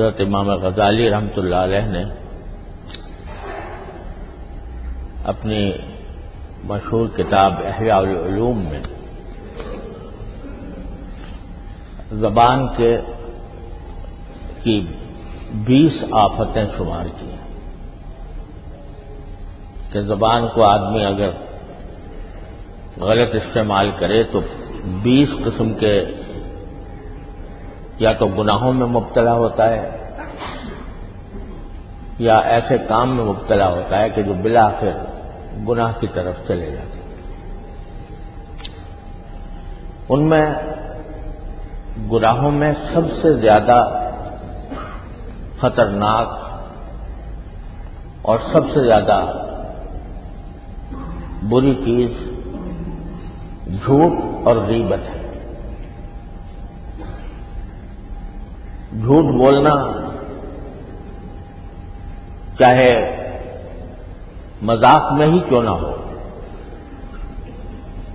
حضرت امام غزالی رحمۃ اللہ علیہ نے اپنی مشہور کتاب احیاء العلوم میں زبان کی 20 آفتیں شمار کی کہ زبان کو آدمی اگر غلط استعمال کرے تو 20 قسم کے یا تو گناہوں میں مبتلا ہوتا ہے یا ایسے کام میں مبتلا ہوتا ہے کہ جو بالآخر گناہ کی طرف چلے جاتے ہیں۔ ان میں گناہوں میں سب سے زیادہ خطرناک اور سب سے زیادہ بری چیز جھوٹ اور غیبت ہے۔ جھوٹ بولنا چاہے مذاق میں ہی کیوں نہ ہو،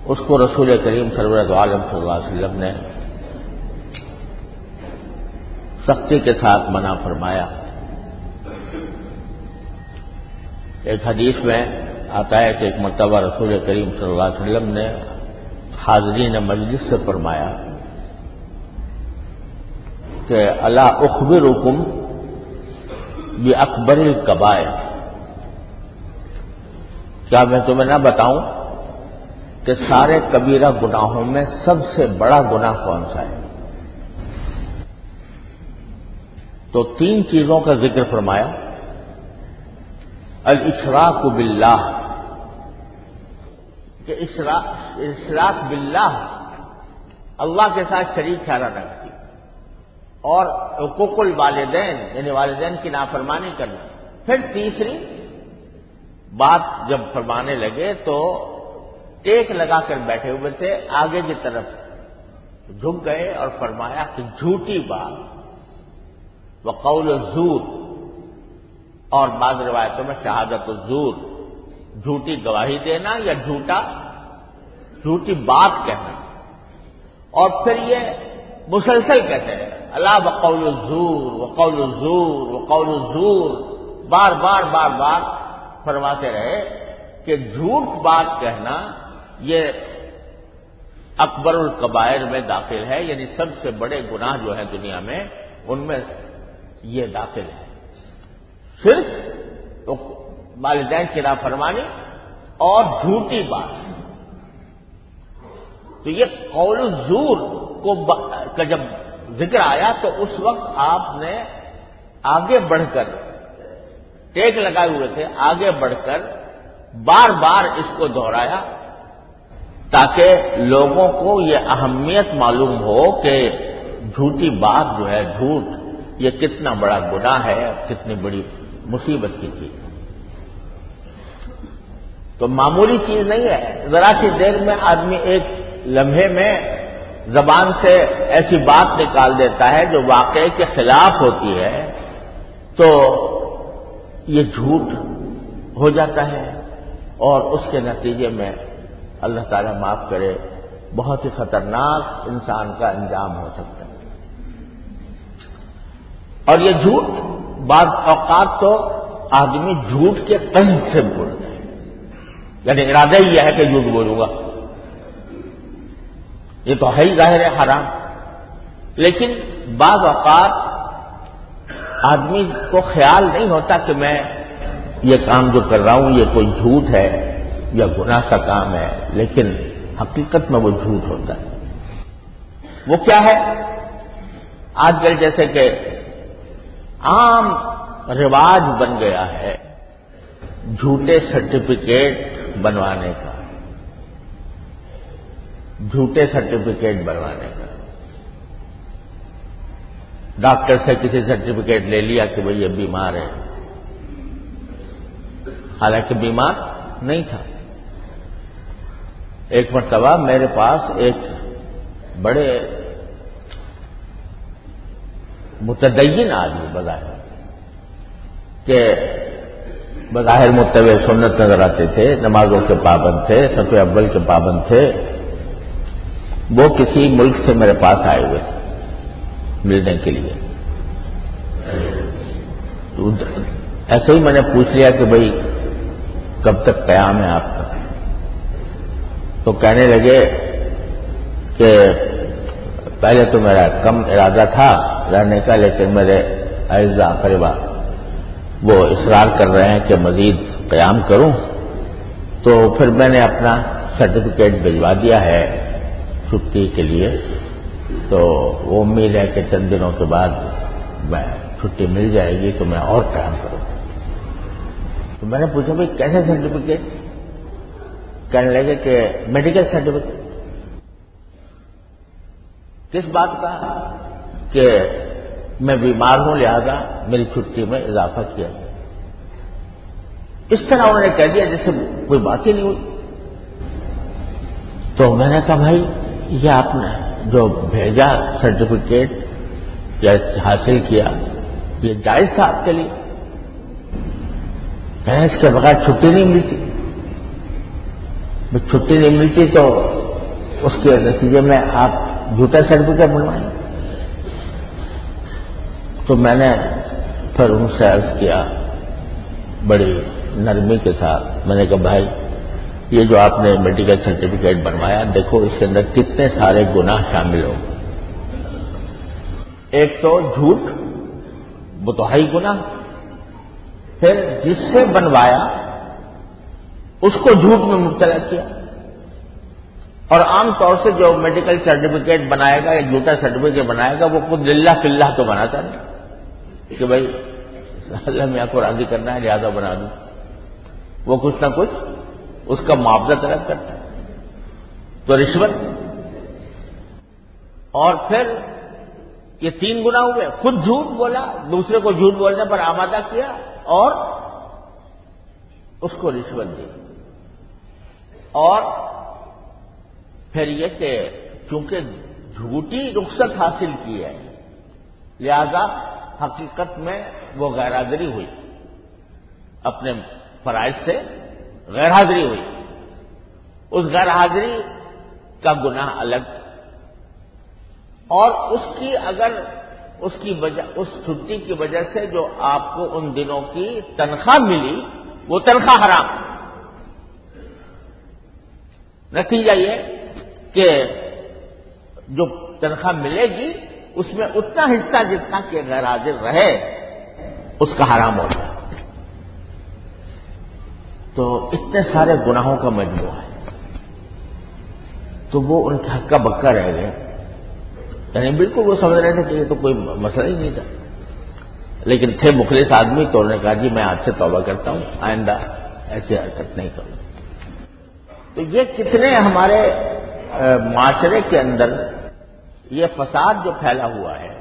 اس کو رسول کریم سرورت عالم صلی اللہ علیہ وسلم نے سختی کے ساتھ منع فرمایا۔ ایک حدیث میں آتا ہے کہ ایک مرتبہ رسول کریم صلی اللہ علیہ وسلم نے حاضرین مجلس سے فرمایا کہ الا اخبرکم باکبر الکبائر، کیا میں تمہیں نہ بتاؤں کہ سارے کبیرہ گناہوں میں سب سے بڑا گناہ کون سا ہے؟ تو 3 چیزوں کا ذکر فرمایا۔ الاشراک باللہ، کہ اشراک باللہ، اللہ کے ساتھ شریک ٹھہرانا رکھتی، اور حقوق الوالدین یعنی والدین کی نافرمانی کرنا۔ پھر تیسری بات جب فرمانے لگے تو ٹیک لگا کر بیٹھے ہوئے تھے، آگے کی طرف جھک گئے اور فرمایا کہ جھوٹی بات، وقول الزور، اور بعض روایتوں میں شہادت الزور، جھوٹی گواہی دینا یا جھوٹی بات کہنا۔ اور پھر یہ مسلسل کہتے ہیں الا وقول الزور وقول الزور وقول الزور، بار بار فرماتے رہے کہ جھوٹ بات کہنا یہ اکبر الکبائر میں داخل ہے، یعنی سب سے بڑے گناہ جو ہیں دنیا میں ان میں یہ داخل ہے۔ صرف والدین کی نافرمانی اور جھوٹی بات۔ تو یہ قول الزور کا جب ذکر آیا تو اس وقت آپ نے آگے بڑھ کر، ٹیک لگائے ہوئے تھے، آگے بڑھ کر بار بار اس کو دہرایا تاکہ لوگوں کو یہ اہمیت معلوم ہو کہ جھوٹی بات جو ہے، جھوٹ، یہ کتنا بڑا گناہ ہے، کتنی بڑی مصیبت کی چیز ہے۔ تو معمولی چیز نہیں ہے، ذرا سی دیر میں آدمی ایک لمحے میں زبان سے ایسی بات نکال دیتا ہے جو واقعے کے خلاف ہوتی ہے، تو یہ جھوٹ ہو جاتا ہے، اور اس کے نتیجے میں اللہ تعالیٰ معاف کرے بہت ہی خطرناک انسان کا انجام ہو سکتا ہے۔ اور یہ جھوٹ بعض اوقات تو آدمی جھوٹ کے قصد سے بولتا ہے، یعنی ارادہ ہی یہ ہے کہ جھوٹ بولوں گا، یہ تو ہے ہی ظاہر ہے حرام، لیکن بعض اوقات آدمی کو خیال نہیں ہوتا کہ میں یہ کام جو کر رہا ہوں یہ کوئی جھوٹ ہے یا گناہ کا کام ہے، لیکن حقیقت میں وہ جھوٹ ہوتا ہے۔ وہ کیا ہے؟ آج کل جیسے کہ عام رواج بن گیا ہے جھوٹے سرٹیفکیٹ بنوانے کا، جھوٹے سرٹیفکیٹ بنوانے کا۔ ڈاکٹر سے کسی سرٹیفکیٹ لے لیا کہ بھئی یہ بیمار ہے، حالانکہ بیمار نہیں تھا۔ ایک مرتبہ میرے پاس ایک بڑے متدین آدمی بظاہر، کہ بظاہر متبع سنت نظر آتے تھے، نمازوں کے پابند تھے، صف اول کے پابند تھے، وہ کسی ملک سے میرے پاس آئے ہوئے ملنے کے لیے۔ ایسے ہی میں نے پوچھ لیا کہ بھئی کب تک قیام ہے آپ کا؟ تو کہنے لگے کہ پہلے تو میرا کم ارادہ تھا رہنے کا، لیکن میرے اعزاء اقربا وہ اصرار کر رہے ہیں کہ مزید قیام کروں، تو پھر میں نے اپنا سرٹیفکیٹ بھجوا دیا ہے چھٹی کے لیے، تو وہ امید ہے کہ چند دنوں کے بعد میں چھٹی مل جائے گی تو میں اور قیام کروں۔ تو میں نے پوچھا بھائی کیسے سرٹیفکیٹ؟ کہنے لگے کہ میڈیکل سرٹیفکیٹ۔ کس بات کا؟ کہ میں بیمار ہوں لہذا میری چھٹی میں اضافہ کیا۔ اس طرح انہوں نے کہہ دیا جیسے کوئی بات ہی نہیں ہوئی۔ تو میں نے کہا بھائی یہ آپ نے جو بھیجا سرٹیفکیٹ یا حاصل کیا یہ جائز تھا آپ کے لیے؟ کہنے اس کے بغیر چھٹی نہیں ملتی۔ چھٹی نہیں ملتی تو اس کے نتیجے میں آپ جھوٹا سرٹیفکیٹ بنوائیں۔ تو میں نے پھر ان سے عرض کیا بڑی نرمی کے ساتھ، میں نے کہا بھائی یہ جو آپ نے میڈیکل سرٹیفکیٹ بنوایا دیکھو اس کے اندر کتنے سارے گناہ شامل ہو۔ ایک تو جھوٹ، وہ تو ہے ہی گناہ، پھر جس سے بنوایا اس کو جھوٹ میں مبتلا کیا، اور عام طور سے جو میڈیکل سرٹیفکیٹ بنائے گا یا جھوٹا سرٹیفکیٹ بنائے گا وہ خود للہ فی اللہ تو بناتا نہیں کہ بھائی اللہ میاں کو راضی کرنا ہے لہذا بنا دوں، وہ کچھ نہ کچھ اس کا معاوضہ طلب کرتا ہے۔ تو رشوت، اور پھر یہ تین گناہ ہوئے، خود جھوٹ بولا، دوسرے کو جھوٹ بولنے پر آمادہ کیا، اور اس کو رشوت دی، اور پھر یہ کہ چونکہ جھوٹی رخصت حاصل کی ہے لہذا حقیقت میں وہ غیر حاضری ہوئی، اپنے فرائض سے غیر حاضری ہوئی، اس غیر حاضری کا گناہ الگ، اور اس کی اگر اس چھٹی کی وجہ سے جو آپ کو ان دنوں کی تنخواہ ملی وہ تنخواہ حرام۔ نتیجہ یہ کہ جو تنخواہ ملے گی اس میں اتنا حصہ جتنا کہ غیر حاضر رہے اس کا حرام ہوتا ہے۔ تو اتنے سارے گناہوں کا مجموعہ ہے، تو وہ ان کے حق کا بکا رہ گئے، یعنی بالکل وہ سمجھ رہے تھے کہ یہ تو کوئی مسئلہ ہی نہیں تھا، لیکن تھے مخلص آدمی تو انہوں نے کہا جی میں آج سے توبہ کرتا ہوں، آئندہ ایسی حرکت نہیں کروں۔ تو یہ کتنے ہمارے معاشرے کے اندر یہ فساد جو پھیلا ہوا ہے،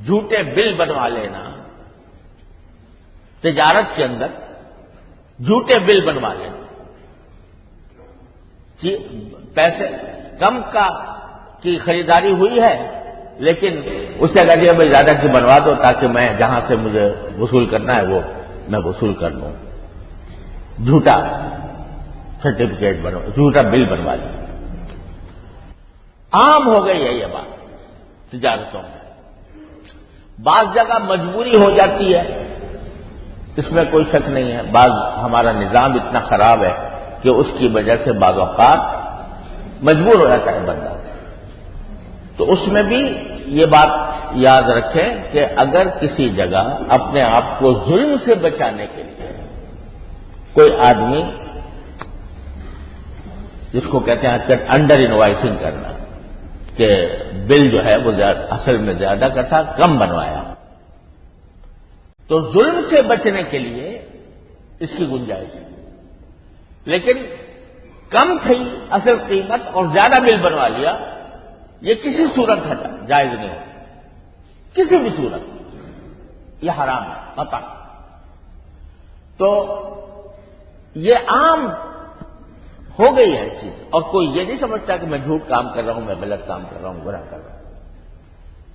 جھوٹے بل بنوا لینا، تجارت کے اندر جھوٹے بل بنوا لینا، پیسے کم کی خریداری ہوئی ہے لیکن اس سے کہہ دیا بھائی زیادہ کی بنوا دو تاکہ میں جہاں سے مجھے وصول کرنا ہے وہ میں وصول کر لوں، جھوٹا سرٹیفکیٹ جھوٹا بل بنوا لیا۔ عام ہو گئی ہے یہ بات تجارتوں میں، بعض جگہ مجبوری ہو جاتی ہے، اس میں کوئی شک نہیں ہے، بعض ہمارا نظام اتنا خراب ہے کہ اس کی وجہ سے بعض اوقات مجبور ہو جاتا ہے بندہ۔ تو اس میں بھی یہ بات یاد رکھیں کہ اگر کسی جگہ اپنے آپ کو ظلم سے بچانے کے لیے کوئی آدمی، جس کو کہتے ہیں انڈر انوائسنگ کرنا، کہ بل جو ہے وہ اصل میں زیادہ کا تھا کم بنوایا، تو ظلم سے بچنے کے لیے اس کی گنجائش ہے، لیکن کم تھی اصل قیمت اور زیادہ بل بنوا لیا، یہ کسی صورت ہے جائز نہیں ہے، کسی بھی صورت یہ حرام ہے قطعا۔ تو یہ عام ہو گئی ہے چیز، اور کوئی یہ نہیں سمجھتا کہ میں جھوٹ کام کر رہا ہوں، میں غلط کام کر رہا ہوں، گناہ کر رہا ہوں۔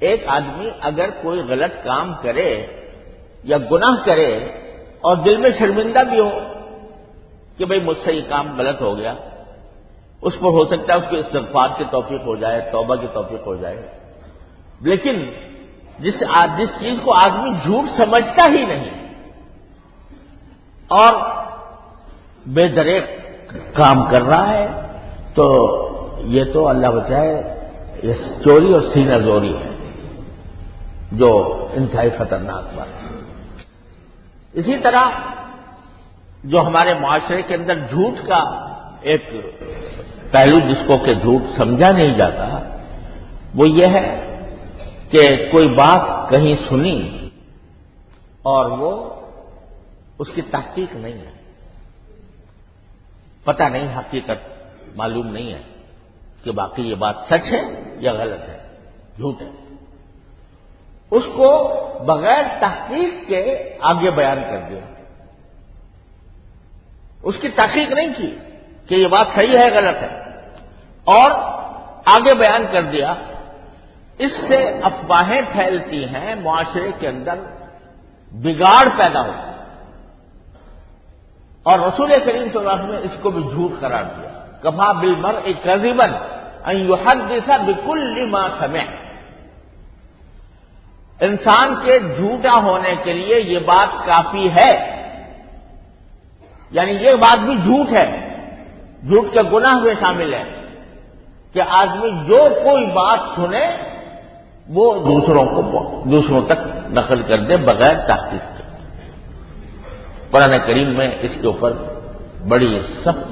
ایک آدمی اگر کوئی غلط کام کرے یا گناہ کرے اور دل میں شرمندہ بھی ہو کہ بھئی مجھ سے یہ کام غلط ہو گیا، اس پر ہو سکتا ہے اس کے استغفار کی توفیق ہو جائے، توبہ کی توفیق ہو جائے، لیکن جس چیز کو آدمی جھوٹ سمجھتا ہی نہیں اور بے دریغ کام کر رہا ہے، تو یہ تو اللہ بچائے یہ چوری اور سینہ زوری ہے جو انتہائی خطرناک بات ہے۔ اسی طرح جو ہمارے معاشرے کے اندر جھوٹ کا ایک پہلو جس کو کہ جھوٹ سمجھا نہیں جاتا، وہ یہ ہے کہ کوئی بات کہیں سنی اور وہ اس کی تحقیق نہیں ہے، پتہ نہیں، حقیقت معلوم نہیں ہے کہ باقی یہ بات سچ ہے یا غلط ہے، جھوٹ ہے، اس کو بغیر تحقیق کے آگے بیان کر دیا، اس کی تحقیق نہیں کی کہ یہ بات صحیح ہے غلط ہے، اور آگے بیان کر دیا۔ اس سے افواہیں پھیلتی ہیں، معاشرے کے اندر بگاڑ پیدا ہوتا ہے، اور رسول کریم صلی اللہ علیہ وسلم نے اس کو بھی جھوٹ قرار دیا۔ کفا بالمرء کذبا ان یحدث بکل ما سمع، انسان کے جھوٹا ہونے کے لیے یہ بات کافی ہے، یعنی یہ بات بھی جھوٹ ہے، جھوٹ کے گناہ میں شامل ہے کہ آدمی جو کوئی بات سنے وہ دوسروں تک نقل کر دے بغیر تحقیق کے۔ قرآن کریم میں اس کے اوپر بڑی سخت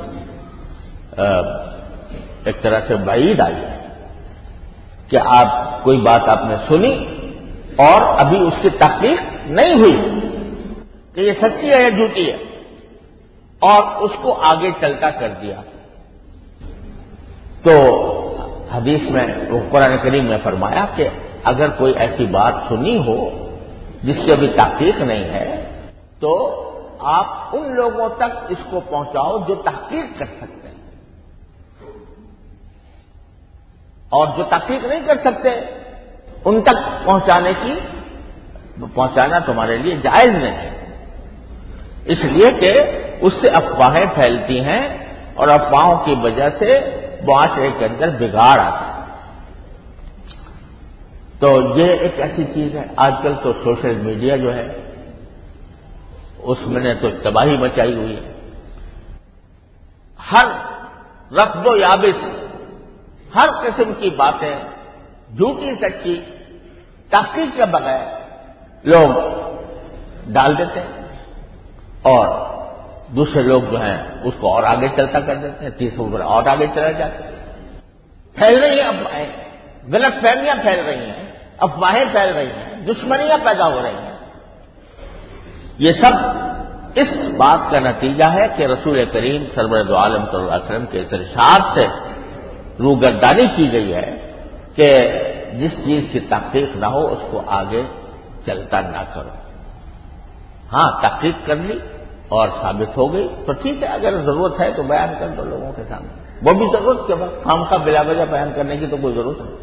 ایک طرح سے وعید آئی ہے کہ آپ کوئی بات آپ نے سنی اور ابھی اس کی تحقیق نہیں ہوئی کہ یہ سچی ہے یا جھوٹی ہے، اور اس کو آگے چلتا کر دیا، تو حدیث میں وہ قرآن کریم نے فرمایا کہ اگر کوئی ایسی بات سنی ہو جس کی ابھی تحقیق نہیں ہے تو آپ ان لوگوں تک اس کو پہنچاؤ جو تحقیق کر سکتے ہیں، اور جو تحقیق نہیں کر سکتے ان تک پہنچانا تمہارے لیے جائز نہیں ہے، اس لیے کہ اس سے افواہیں پھیلتی ہیں اور افواہوں کی وجہ سے معاشرے کے اندر بگاڑ آتا ہے۔ تو یہ ایک ایسی چیز ہے، آج کل تو سوشل میڈیا جو ہے اس میں نے تو تباہی مچائی ہوئی ہے، ہر رقب و یابس، ہر قسم کی باتیں جھوٹی سچی تحقیق کے بغیر لوگ ڈال دیتے ہیں، اور دوسرے لوگ جو ہیں اس کو اور آگے چلتا کر دیتے ہیں، تیسروں پر اور آگے چلا جاتے ہیں، پھیل رہی ہیں افواہیں، غلط فہمیاں پھیل رہی ہیں، افواہیں پھیل رہی ہیں، دشمنیاں پیدا ہو رہی ہیں۔ یہ سب اس بات کا نتیجہ ہے کہ رسول کریم سرور دو عالم صلی اللہ علیہ وسلم کے ارشاد سے روگردانی کی گئی ہے کہ جس چیز کی تحقیق نہ ہو اس کو آگے چلتا نہ کرو۔ ہاں تحقیق کر لی اور ثابت ہو گئی تو ٹھیک ہے، اگر ضرورت ہے تو بیان کر دو لوگوں کے سامنے، وہ بھی ضرورت کے وقت، کام کا بلا وجہ بیان کرنے کی تو کوئی ضرورت نہیں۔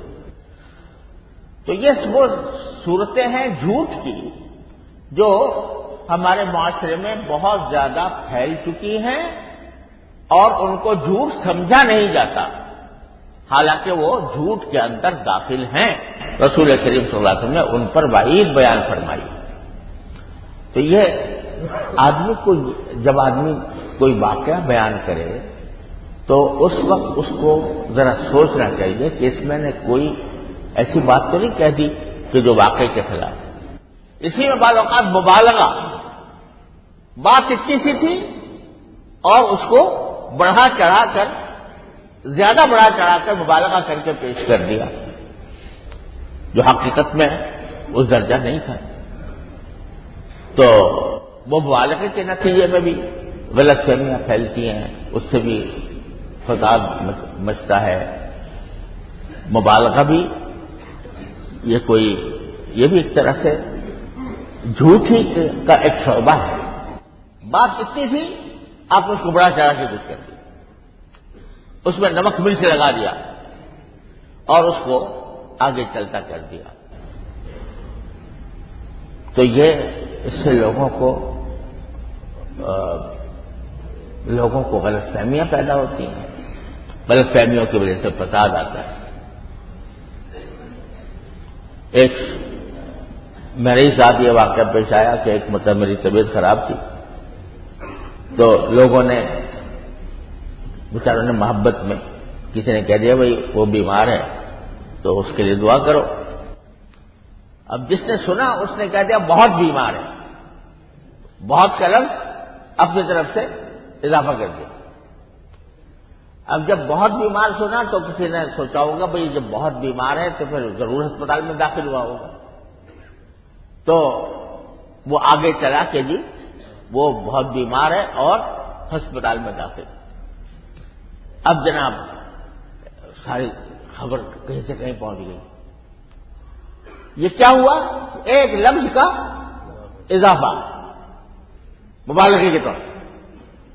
تو یہ وہ صورتیں ہیں جھوٹ کی جو ہمارے معاشرے میں بہت زیادہ پھیل چکی ہیں، اور ان کو جھوٹ سمجھا نہیں جاتا، حالانکہ وہ جھوٹ کے اندر داخل ہیں۔ رسول کریم صلی اللہ علیہ وسلم نے ان پر وعید بیان فرمائی۔ تو یہ آدمی کو، جب آدمی کوئی واقعہ بیان کرے تو اس وقت اس کو ذرا سوچنا چاہیے کہ اس میں نے کوئی ایسی بات تو نہیں کہہ دی کہ جو واقعے کے خلاف ہے۔ اسی میں بعض اوقات مبالغہ، بات اتنی سی تھی اور اس کو بڑھا چڑھا کر، زیادہ بڑھا چڑھا کر مبالغہ کر کے پیش کر دیا، جو حقیقت میں اس درجہ نہیں تھا۔ تو وہ مبالغے کے نتیجے میں بھی غلط فہمیاں پھیلتی ہیں، اس سے بھی فساد مچتا ہے۔ مبالغہ بھی یہ بھی ایک طرح سے جھوٹ ہی کا ایک شعبہ ہے۔ بات اتنی تھی، آپ نے اس کو بڑا چڑھا کے کچھ کر دیا، اس میں نمک مرچ لگا دیا اور اس کو آگے چلتا کر دیا۔ تو یہ اس سے لوگوں کو غلط فہمیاں پیدا ہوتی ہیں، غلط فہمیوں کی وجہ سے فساد آتا ہے۔ ایک میرے ساتھ یہ واقعہ پیش آیا کہ ایک مرتبہ میری طبیعت خراب تھی، تو لوگوں نے بیچاروں نے محبت میں کسی نے کہہ دیا بھائی وہ بیمار ہے تو اس کے لیے دعا کرو. اب جس نے سنا اس نے کہہ دیا بہت بیمار ہے. بہت کا لفظ اپنی طرف سے اضافہ کر دیا. اب جب بہت بیمار سنا تو کسی نے سوچا ہوگا بھائی جب بہت بیمار ہے تو پھر ضرور ہسپتال میں داخل ہوا ہوگا. تو وہ آگے چلا کہ جی وہ بہت بیمار ہے اور ہسپتال میں داخل. اب جناب ساری خبر کہیں سے کہیں پہنچ گئی. یہ کیا ہوا؟ ایک لفظ کا اضافہ مبالغے کے طور.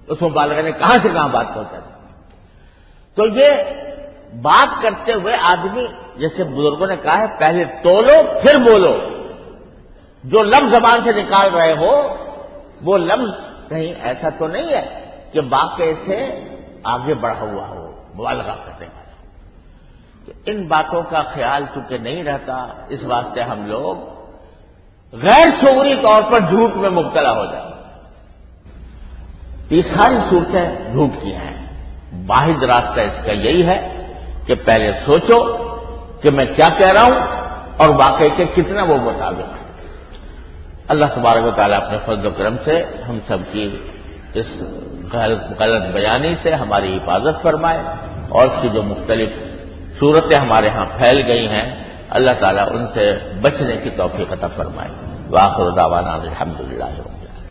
اس مبالغے نے کہاں سے کہاں بات پہنچا دی. تو یہ بات کرتے ہوئے آدمی جیسے بزرگوں نے کہا ہے پہلے تولو پھر بولو. جو لفظ زبان سے نکال رہے ہو وہ لفظ کہیں ایسا تو نہیں ہے کہ واقعے سے آگے بڑھا ہوا ہو مبالغہ کرنے والا. تو ان باتوں کا خیال چونکہ نہیں رہتا اس واسطے ہم لوگ غیر شعوری طور پر جھوٹ میں مبتلا ہو جائیں. یہ ساری صورتیں جھوٹ کی ہیں. واحد راستہ اس کا یہی ہے کہ پہلے سوچو کہ میں کیا کہہ رہا ہوں اور واقعے کے کتنا وہ مطابق. اللہ تبارک و تعالیٰ اپنے فضل و کرم سے ہم سب کی اس غلط بیانی سے ہماری حفاظت فرمائے اور اس کی جو مختلف صورتیں ہمارے ہاں پھیل گئی ہیں اللہ تعالیٰ ان سے بچنے کی توفیق عطا فرمائے. وآخر دعوانا الحمدللہ رب العالمین.